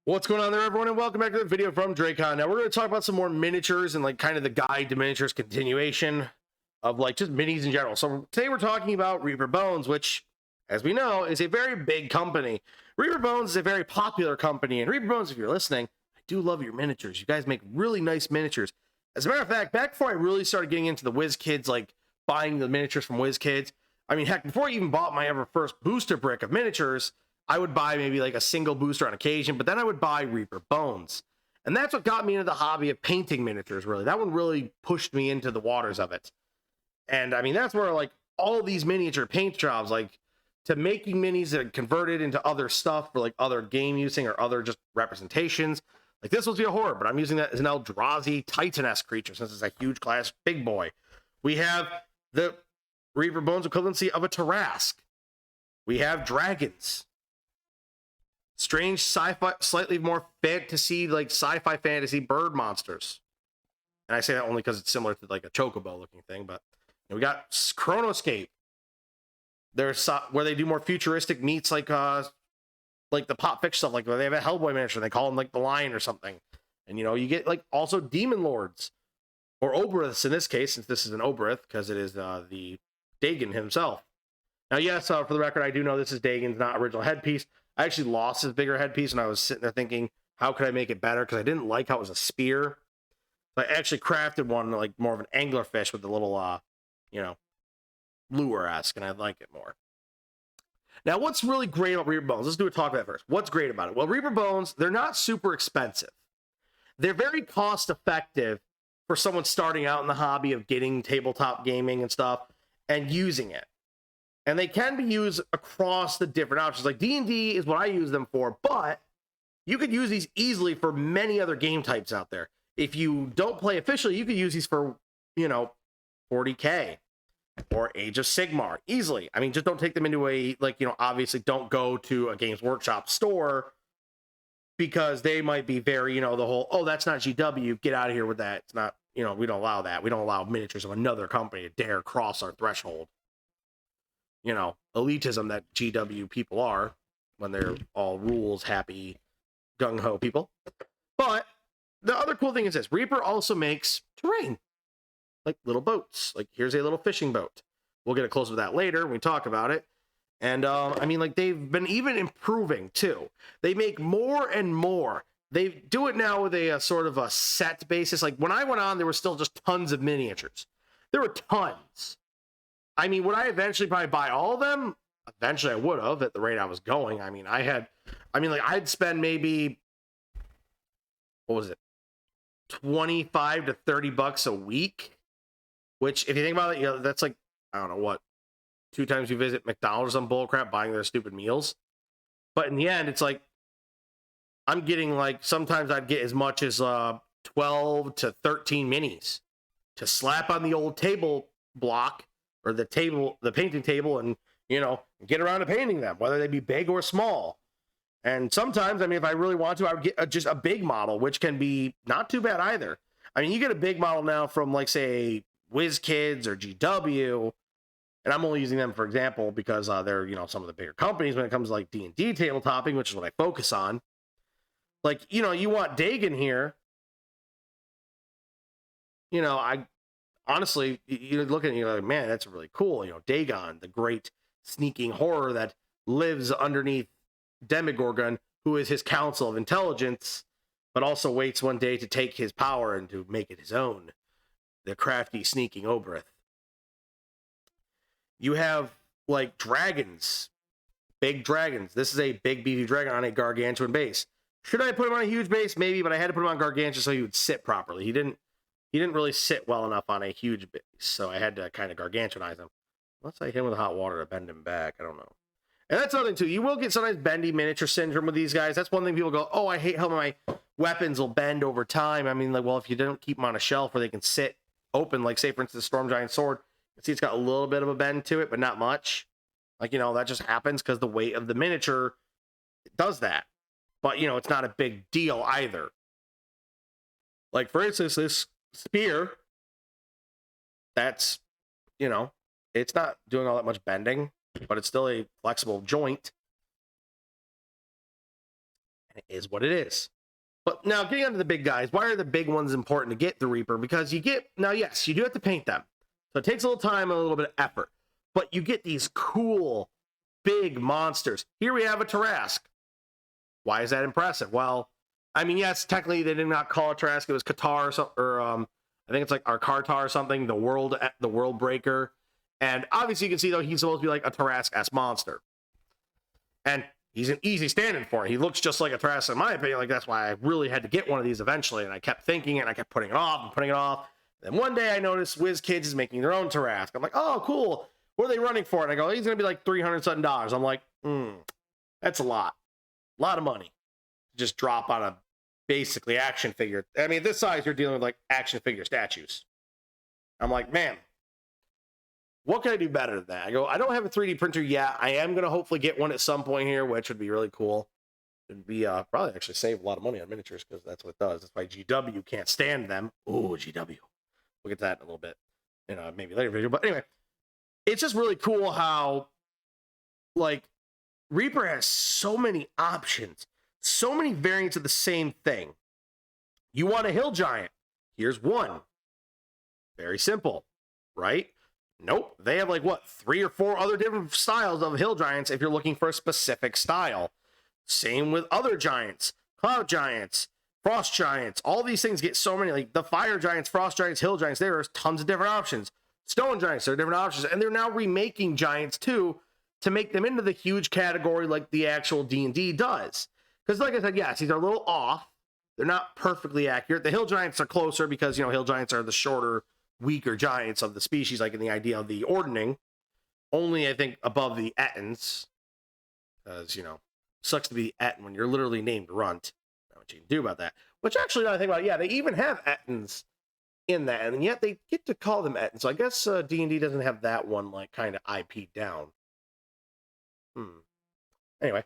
What's going on there, everyone, and welcome back to the video from Dracon. Now we're going to talk about some more miniatures and like kind of the guide to miniatures continuation of like just minis in general. So today we're talking about Reaper Bones, which, as we know, is a very big company. Reaper Bones is a very popular company, and Reaper Bones, if you're listening, I do love your miniatures. You guys make really nice miniatures. As a matter of fact, back before I really started getting into the WizKids, like buying the miniatures from WizKids, I mean, heck, before I even bought my ever first booster brick of miniatures, I would buy maybe like a single booster on occasion, but then I would buy Reaper Bones. And that's what got me into the hobby of painting miniatures, really. That one really pushed me into the waters of it. And I mean, that's where like all these miniature paint jobs, like to making minis that are converted into other stuff for like other game using or other just representations. Like this will be a horror, but I'm using that as an Eldrazi Titaness creature since it's a huge class big boy. We have the Reaper Bones equivalency of a Tarask. We have dragons. Strange sci-fi, slightly more fantasy, like sci-fi fantasy bird monsters. And I say that only because it's similar to like a chocobo looking thing, but we got Chronoscape. There's where they do more futuristic meets like the pop fiction stuff, like where they have a Hellboy miniature, they call him like the Lion or something. And you get like also Demon Lords or Oberiths in this case, since this is an Oberith, because it is the Dagon himself. Now, yes, for the record, I do know this is Dagon's not original headpiece. I actually lost his bigger headpiece, and I was sitting there thinking, how could I make it better? Because I didn't like how it was a spear. So I actually crafted one like more of an anglerfish with the little, lure-esque, and I like it more. Now, what's really great about Reaper Bones? Let's do a talk about that first. What's great about it? Well, Reaper Bones, they're not super expensive. They're very cost-effective for someone starting out in the hobby of getting tabletop gaming and stuff and using it. And they can be used across the different options. Like D&D is what I use them for, but you could use these easily for many other game types out there. If you don't play officially, you could use these for, 40K or Age of Sigmar easily. I mean, just don't take them into obviously don't go to a Games Workshop store because they might be very, the whole, oh, that's not GW, get out of here with that. It's not, we don't allow that. We don't allow miniatures of another company to dare cross our threshold. Elitism that GW people are when they're all rules happy gung-ho people. But the other cool thing is this: Reaper also makes terrain, like little boats. Like here's a little fishing boat. We'll get a closer to that later when we talk about it. And I mean, like they've been even improving too. They make more and more. They do it now with a sort of a set basis. Like when I went on, there were still just tons of miniatures. There were tons. I mean, would I eventually probably buy all of them? Eventually I would have at the rate I was going. I mean, I'd spend maybe, what was it? 25 to 30 bucks a week, which if you think about it, that's like, I don't know what, 2 times you visit McDonald's or some bullcrap buying their stupid meals. But in the end, it's like, I'm getting like, sometimes I'd get as much as 12 to 13 minis to slap on the old table block or the painting table, and get around to painting them, whether they be big or small. And sometimes, I mean, if I really want to, I would get just a big model, which can be not too bad either. I mean, you get a big model now from like say WizKids or GW, and I'm only using them for example because they're some of the bigger companies when it comes to like D&D tabletopping, which is what I focus on. Like you want Dagon here. I honestly, you look at it, you're like, man, that's really cool. Dagon, the great sneaking horror that lives underneath Demogorgon, who is his council of intelligence, but also waits one day to take his power and to make it his own. The crafty, sneaking Oberith. You have, like, dragons. Big dragons. This is a big, beefy dragon on a gargantuan base. Should I put him on a huge base? Maybe, but I had to put him on gargantuan so he would sit properly. He didn't really sit well enough on a huge base, so I had to kind of gargantuanize him. Unless I hit him with hot water to bend him back, I don't know. And that's another thing, too. You will get sometimes bendy miniature syndrome with these guys. That's one thing people go, oh, I hate how my weapons will bend over time. I mean, like, well, if you don't keep them on a shelf where they can sit open, like, say, for instance, the Storm Giant Sword, you see it's got a little bit of a bend to it, but not much. Like, that just happens because the weight of the miniature does that. But, it's not a big deal either. Like, for instance, this spear, that's, it's not doing all that much bending, but it's still a flexible joint. It is what it is. But now getting on to the big guys, why are the big ones important to get the Reaper? Because you get, now yes, you do have to paint them. So it takes a little time and a little bit of effort. But you get these cool, big monsters. Here we have a Tarask. Why is that impressive? Well, I mean, yes, technically they did not call it Tarask. It was Qatar or something, or I think it's like Arkartar or something, the world breaker. And obviously you can see, though, he's supposed to be like a Tarask-esque monster. And he's an easy stand-in for it. He looks just like a Tarask, in my opinion. Like, that's why I really had to get one of these eventually. And I kept thinking it, and I kept putting it off and putting it off. Then one day I noticed WizKids is making their own Tarask. I'm like, oh, cool. What are they running for? And I go, he's going to be like $300 something. I'm like, that's a lot. A lot of money to just drop on a basically action figure. I mean, this size, you're dealing with like action figure statues. I'm like, man, what can I do better than that? I go, I don't have a 3D printer yet. I am going to hopefully get one at some point here, which would be really cool. It'd be probably actually save a lot of money on miniatures because that's what it does. That's why GW can't stand them. Oh, GW. We'll get to that in a little bit in a maybe later video. But anyway, it's just really cool how, like, Reaper has so many options, so many variants of the same thing. You want a hill giant? Here's one. Very simple, right? Nope. They have like, what, 3 or 4 other different styles of hill giants if you're looking for a specific style. Same with other giants, cloud giants, frost giants. All these things get so many, like the fire giants, frost giants, hill giants. There are tons of different options. Stone giants, there are different options. And they're now remaking giants too, to make them into the huge category like the actual D&D does. Because like I said, yes, these are a little off. They're not perfectly accurate. The hill giants are closer because, you know, hill giants are the shorter, weaker giants of the species, like in the idea of the ordning. Only, I think, above the Ettins. Because, you know, sucks to be Ettin when you're literally named Runt. Not what you can do about that. Which actually, now I think about it, yeah, they even have Ettins in that, and yet they get to call them Ettins. So I guess D&D doesn't have that one, like, kind of IP down. Anyway,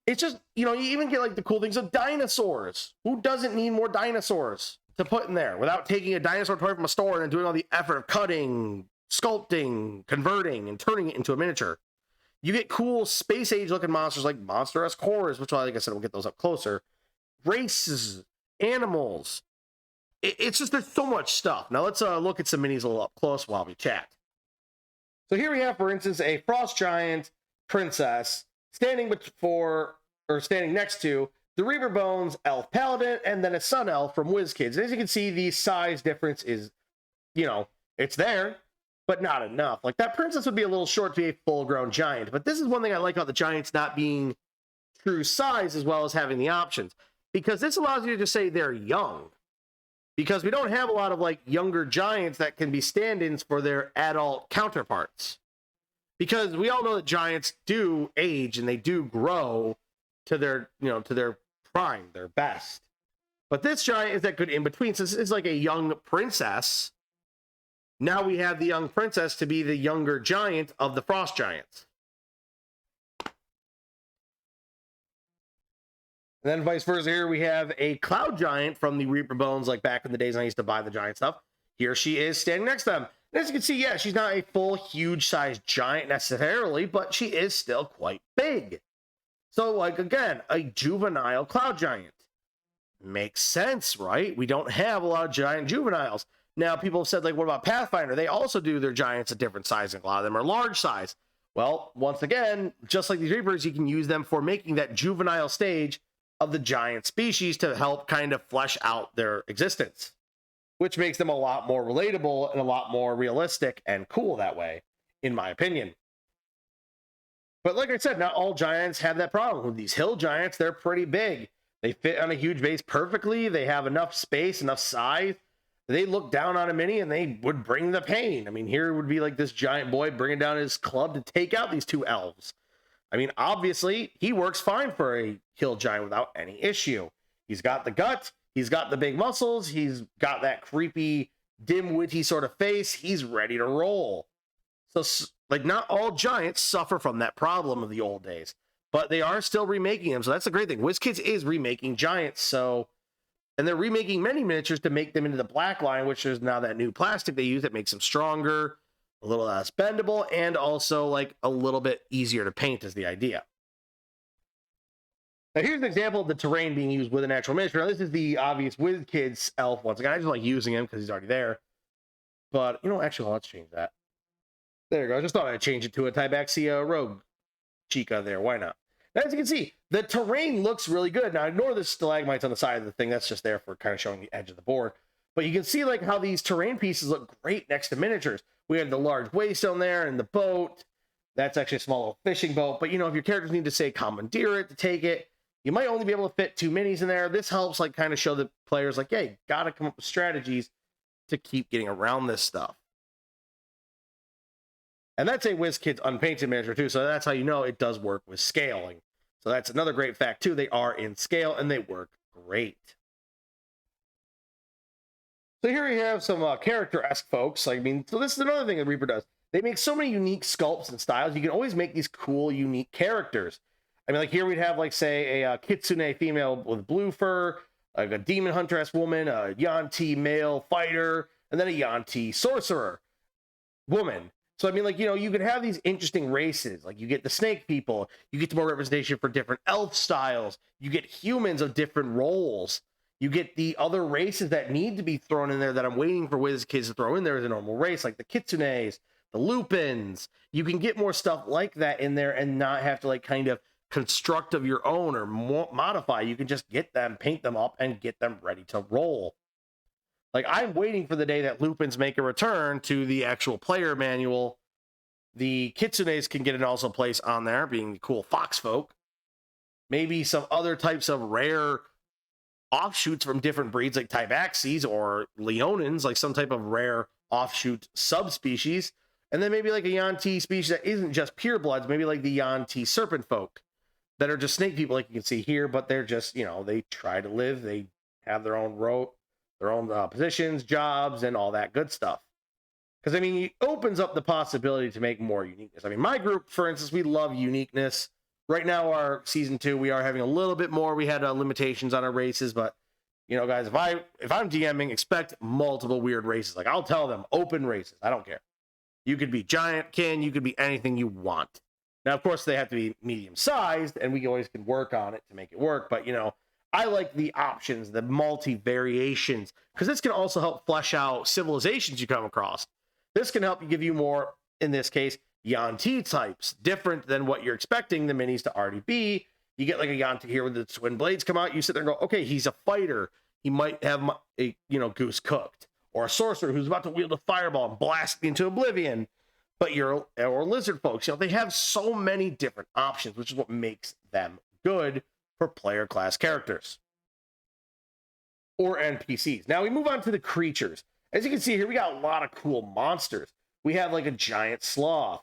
it's just, you know, you even get like the cool things of dinosaurs. Who doesn't need more dinosaurs to put in there without taking a dinosaur toy from a store and doing all the effort of cutting, sculpting, converting, and turning it into a miniature? You get cool space age looking monsters like Monster-esque horrors, which, like I said, we'll get those up closer. Races, animals. It's just, there's so much stuff. Now let's look at some minis a little up close while we chat. So here we have, for instance, a frost giant princess standing next to the Reaper Bones elf paladin and then a sun elf from WizKids. As you can see, the size difference is, you know, it's there, but not enough. Like, that princess would be a little short to be a full-grown giant, but this is one thing I like about the giants not being true size as well as having the options, because this allows you to just say they're young, because we don't have a lot of like younger giants that can be stand-ins for their adult counterparts. Because we all know that giants do age and they do grow to their, you know, to their prime, their best. But this giant is that good in between. So this is like a young princess. Now we have the young princess to be the younger giant of the frost giants. And then vice versa, here we have a cloud giant from the Reaper Bones, like back in the days when I used to buy the giant stuff. Here she is standing next to them. As you can see, yeah, she's not a full, huge-sized giant necessarily, but she is still quite big. So, like, again, a juvenile cloud giant. Makes sense, right? We don't have a lot of giant juveniles. Now, people have said, like, what about Pathfinder? They also do their giants at different sizing. A lot of them are large size. Well, once again, just like these Reapers, you can use them for making that juvenile stage of the giant species to help kind of flesh out their existence, which makes them a lot more relatable and a lot more realistic and cool that way, in my opinion. But like I said, not all giants have that problem. With these hill giants, they're pretty big. They fit on a huge base perfectly. They have enough space, enough size. They look down on a mini and they would bring the pain. I mean, here would be like this giant boy bringing down his club to take out these two elves. I mean, obviously, he works fine for a hill giant without any issue. He's got the gut. He's got the big muscles. He's got that creepy, dim-witty sort of face. He's ready to roll. So, like, not all giants suffer from that problem of the old days, but they are still remaking them. So that's the great thing. WizKids is remaking giants. So, and they're remaking many miniatures to make them into the black line, which is now that new plastic they use that makes them stronger, a little less bendable, and also like a little bit easier to paint is the idea. Now here's an example of the terrain being used with a natural miniature. Now this is the obvious WizKids elf once again. I just like using him because he's already there. But you know, actually, well, let's change that. There you go. I just thought I'd change it to a Tybaxia Rogue Chica there. Why not? Now, as you can see, the terrain looks really good. Now, ignore the stalagmites on the side of the thing. That's just there for kind of showing the edge of the board. But you can see like how these terrain pieces look great next to miniatures. We have the large waystone there and the boat. That's actually a small little fishing boat. But, you know, if your characters need to, say, commandeer it to take it, you might only be able to fit 2 minis in there. This helps, like, kind of show the players, like, hey, got to come up with strategies to keep getting around this stuff. And that's a WizKids unpainted miniature, too. So that's how you know it does work with scaling. So that's another great fact, too. They are in scale, and they work great. So here we have some character-esque folks. I mean, so this is another thing that Reaper does. They make so many unique sculpts and styles. You can always make these cool, unique characters. I mean, like here we'd have, like, say, a kitsune female with blue fur, like a demon huntress woman, a Yuan-Ti male fighter, and then a Yuan-Ti sorcerer woman. So, I mean, like, you know, you could have these interesting races. Like, you get the snake people. You get more representation for different elf styles. You get humans of different roles. You get the other races that need to be thrown in there that I'm waiting for WizKids to throw in there as a normal race, like the kitsunes, the lupins. You can get more stuff like that in there and not have to, like, kind of construct of your own or modify. You can just get them, paint them up, and get them ready to roll. Like, I'm waiting for the day that lupins make a return to the actual player manual. The kitsunes can get an also place on there, being the cool fox folk. Maybe some other types of rare offshoots from different breeds, like Tybaxis or Leonins, like some type of rare offshoot subspecies. And then maybe like a Yuan-Ti species that isn't just purebloods, maybe like the Yuan-Ti serpent folk that are just snake people, like you can see here, but they're just, you know, they try to live, they have their own positions, jobs, and all that good stuff. Because, I mean, it opens up the possibility to make more uniqueness. I mean, my group, for instance, we love uniqueness. Right now, our season 2, we are having a little bit more. We had limitations on our races, but, you know, guys, if I'm DMing, expect multiple weird races. Like, I'll tell them, open races. I don't care. You could be giant kin, you could be anything you want. Now, of course, they have to be medium-sized, and we always can work on it to make it work. But, you know, I like the options, the multi-variations, because this can also help flesh out civilizations you come across. This can help you give you more, in this case, Yuan-Ti types, different than what you're expecting the minis to already be. You get like a Yuan-Ti here with the twin blades come out, you sit there and go, okay, he's a fighter. He might have a, you know, goose cooked. Or a sorcerer who's about to wield a fireball and blast into oblivion. But or lizard folks, you know, they have so many different options, which is what makes them good for player class characters. Or NPCs. Now we move on to the creatures. As you can see here, we got a lot of cool monsters. We have like a giant sloth.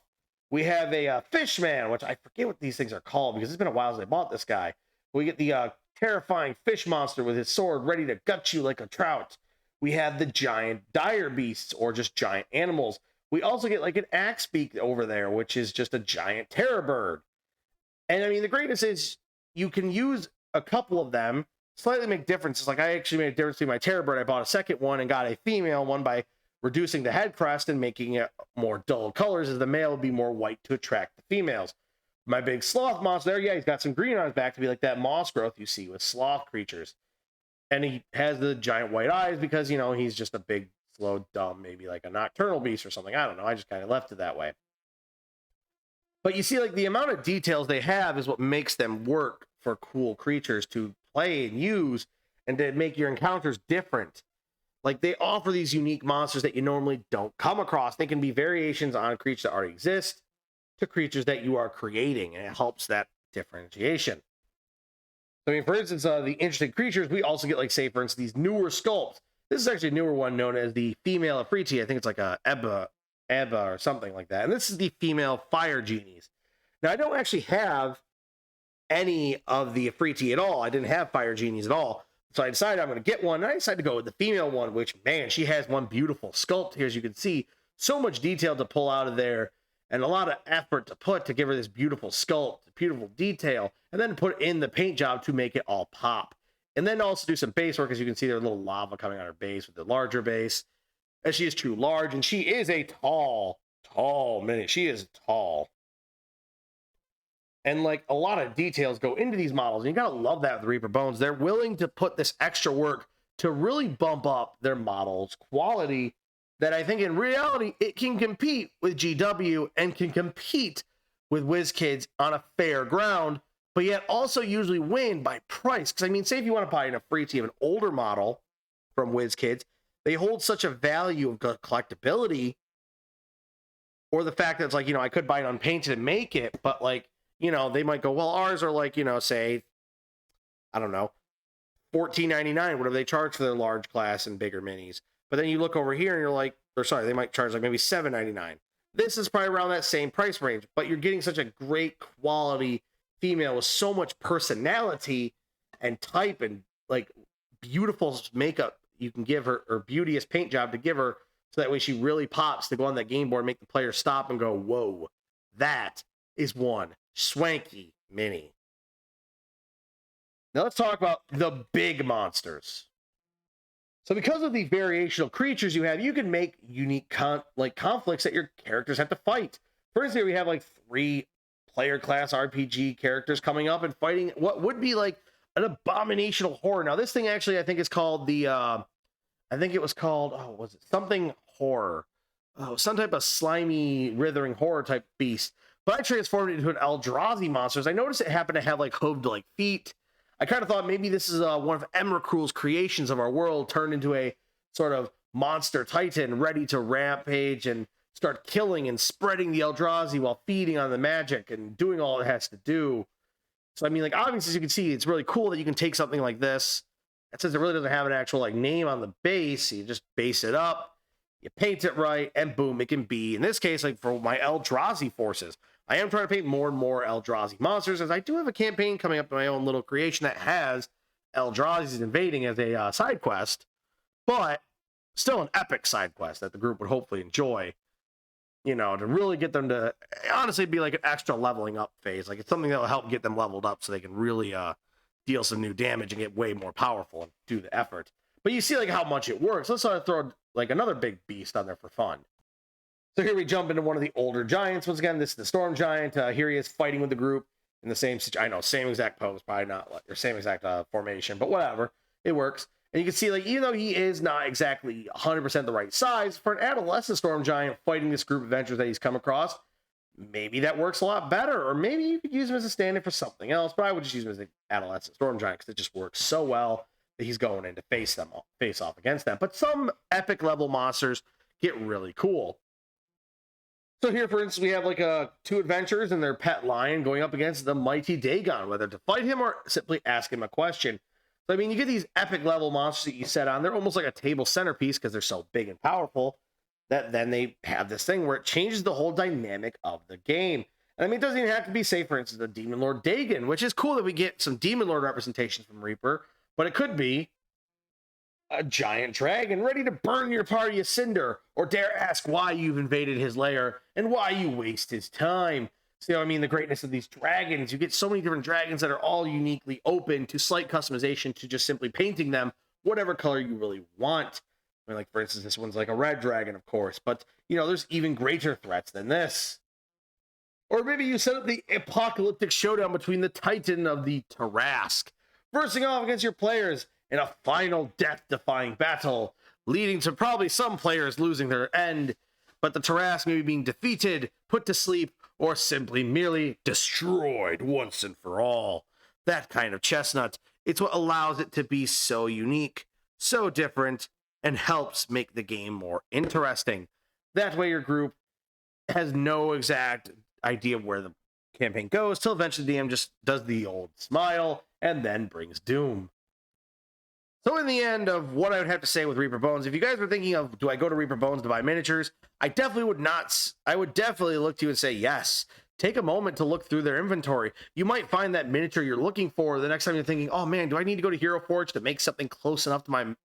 We have a fish man, which I forget what these things are called because it's been a while since I bought this guy. We get the terrifying fish monster with his sword ready to gut you like a trout. We have the giant dire beasts or just giant animals. We also get like an axe beak over there, which is just a giant terror bird. And I mean, the greatness is you can use a couple of them, slightly make differences. Like I actually made a difference between my terror bird. I bought a second one and got a female one by reducing the head crest and making it more dull colors, as the male would be more white to attract the females. My big sloth monster there, yeah, he's got some green on his back to be like that moss growth you see with sloth creatures. And he has the giant white eyes because, you know, he's just a big, slow, dumb, maybe like a nocturnal beast or something. I don't know. I just kind of left it that way. But you see, like, the amount of details they have is what makes them work for cool creatures to play and use and to make your encounters different. Like, they offer these unique monsters that you normally don't come across. They can be variations on creatures that already exist to creatures that you are creating, and it helps that differentiation. I mean, for instance, the interesting creatures, we also get, like, say, for instance, these newer sculpts. This is actually a newer one known as the female Afriti. I think it's like a Ebba or something like that. And this is the female fire genies. Now, I don't actually have any of the Afriti at all. I didn't have fire genies at all. So I decided I'm going to get one. And I decided to go with the female one, which, man, she has one beautiful sculpt here, as you can see. So much detail to pull out of there and a lot of effort to put to give her this beautiful sculpt, beautiful detail, and then put in the paint job to make it all pop. And then also do some base work, as you can see there's a little lava coming on her base with the larger base. And she is too large, and she is a tall mini. She is tall. And like a lot of details go into these models. And you gotta love that with Reaper Bones. They're willing to put this extra work to really bump up their models quality, that I think in reality it can compete with GW and can compete with WizKids on a fair ground, but yet also usually win by price. Because I mean, say if you want to buy in a free team, an older model from WizKids, they hold such a value of collectability, or the fact that it's like, you know, I could buy it unpainted and make it, but like, you know, they might go, well, ours are like, you know, say, I don't know, $14.99, whatever they charge for their large class and bigger minis. But then you look over here and you're like, or sorry, they might charge like maybe $7.99. This is probably around that same price range, but you're getting such a great quality female with so much personality and type and like beautiful makeup you can give her, or beauteous paint job to give her, so that way she really pops to go on that game board and make the player stop and go, whoa, that is one swanky mini. Now let's talk about the big monsters. So because of the variational creatures you have, you can make unique conflicts that your characters have to fight. For instance, we have like 3 player class RPG characters coming up and fighting what would be like an abominational horror. Now this thing actually, I think it's called the, I think it was called, oh, was it something horror? Oh, some type of slimy, withering horror type beast. But I transformed it into an Eldrazi Monsters. I noticed it happened to have like hooved like feet. I kind of thought maybe this is one of Emrakul's creations of our world turned into a sort of monster titan ready to rampage and start killing and spreading the Eldrazi while feeding on the magic and doing all it has to do. So, I mean, like, obviously, as you can see, it's really cool that you can take something like this. And since it really doesn't have an actual, like, name on the base, you just base it up, you paint it right, and boom, it can be, in this case, like, for my Eldrazi forces. I am trying to paint more and more Eldrazi monsters, as I do have a campaign coming up in my own little creation that has Eldrazi's invading as a side quest, but still an epic side quest that the group would hopefully enjoy, you know, to really get them to honestly be like an extra leveling up phase. Like, it's something that will help get them leveled up so they can really deal some new damage and get way more powerful and do the effort. But you see like how much it works. Let's throw like another big beast on there for fun. So here we jump into one of the older giants. Once again, this is the Storm Giant. Here he is fighting with the group in the same situation. I know, same exact pose, probably not like, or same exact formation, but whatever, it works. And you can see, like, even though he is not exactly 100% the right size, for an adolescent Storm Giant fighting this group of adventurers that he's come across, maybe that works a lot better. Or maybe you could use him as a stand-in for something else, but I would just use him as an adolescent Storm Giant because it just works so well that he's going in to face off against them. But some epic level monsters get really cool. So here, for instance, we have like 2 adventurers and their pet lion going up against the mighty Dagon, whether to fight him or simply ask him a question. So, I mean, you get these epic level monsters that you set on. They're almost like a table centerpiece because they're so big and powerful that then they have this thing where it changes the whole dynamic of the game. And I mean, it doesn't even have to be, say, for instance, the Demon Lord Dagon, which is cool that we get some Demon Lord representation from Reaper, but it could be a giant dragon ready to burn your party a cinder, or dare ask why you've invaded his lair and why you waste his time. See what I mean? The greatness of these dragons. You get so many different dragons that are all uniquely open to slight customization to just simply painting them whatever color you really want. I mean, like, for instance, this one's like a red dragon, of course, but, you know, there's even greater threats than this. Or maybe you set up the apocalyptic showdown between the Titan of the Tarrasque, versing off against your players in a final death-defying battle, leading to probably some players losing their end, but the Tarrasque maybe being defeated, put to sleep, or simply merely destroyed once and for all. That kind of chestnut, it's what allows it to be so unique, so different, and helps make the game more interesting. That way your group has no exact idea of where the campaign goes, till eventually the DM just does the old smile, and then brings doom. So in the end of what I would have to say with Reaper Bones, if you guys were thinking of, do I go to Reaper Bones to buy miniatures? I definitely would not. I would definitely look to you and say, yes. Take a moment to look through their inventory. You might find that miniature you're looking for the next time you're thinking, oh man, do I need to go to Hero Forge to make something close enough to my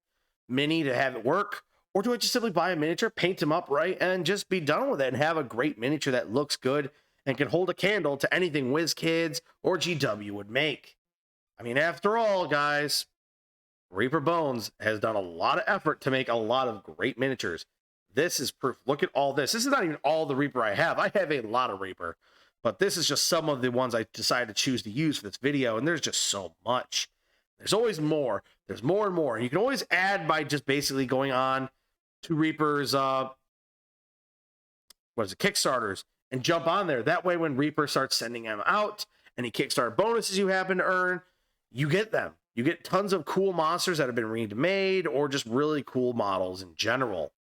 mini to have it work? Or do I just simply buy a miniature, paint them up right, and just be done with it and have a great miniature that looks good and can hold a candle to anything WizKids or GW would make? I mean, after all, guys, Reaper Bones has done a lot of effort to make a lot of great miniatures. This is proof. Look at all this. This is not even all the Reaper I have. I have a lot of Reaper. But this is just some of the ones I decided to choose to use for this video, and there's just so much. There's always more. There's more and more. And you can always add by just basically going on to Reaper's Kickstarters, and jump on there. That way, when Reaper starts sending them out, any Kickstarter bonuses you happen to earn, you get them. You get tons of cool monsters that have been remade, or just really cool models in general.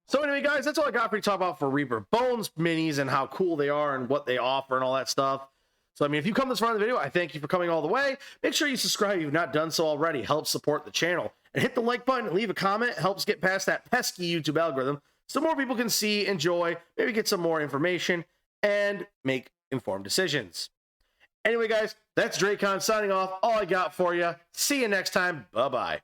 So anyway, guys, that's all I got for you to talk about for Reaper Bones minis and how cool they are and what they offer and all that stuff. So, I mean, if you come this far in the video, I thank you for coming all the way. Make sure you subscribe if you've not done so already. Helps support the channel. And hit the like button and leave a comment. Helps get past that pesky YouTube algorithm so more people can see, enjoy, maybe get some more information, and make informed decisions. Anyway, guys, that's Dracon signing off. All I got for you. See you next time. Bye-bye.